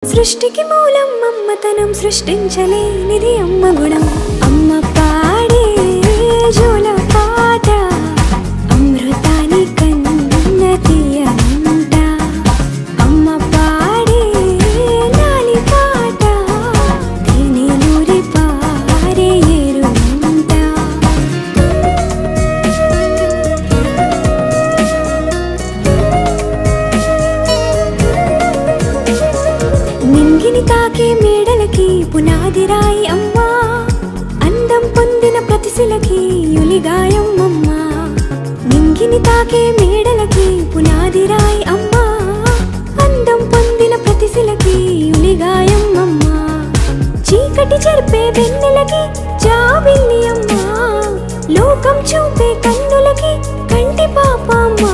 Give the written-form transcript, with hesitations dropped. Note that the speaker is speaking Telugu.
సృష్టికి మూలం అమ్మతనం సృష్టించలేనిది అమ్మ గుణం. అమ్మ పాడే జోల పాట అమృతాని కన్న తీయనంట. అమ్మ పాడే లాలి పాట తేనెలూరి పారే ఏరునంట. నింగిని తాకే మేడలకి పునాది రాయి అమ్మా. అందం పొందిన ప్రతిశిలకి యులిగాయం అమ్మా. నింగిని తాకే మేడలకి పునాది రాయి అమ్మా. అందం పొందిన ప్రతిశిలకి యులిగాయం అమ్మా. చీకటి చెరిపే వెన్నెలకి జాబిల్లి అమ్మా. లోకం చూపే కన్నులకి కంటి పాప అమ్మా.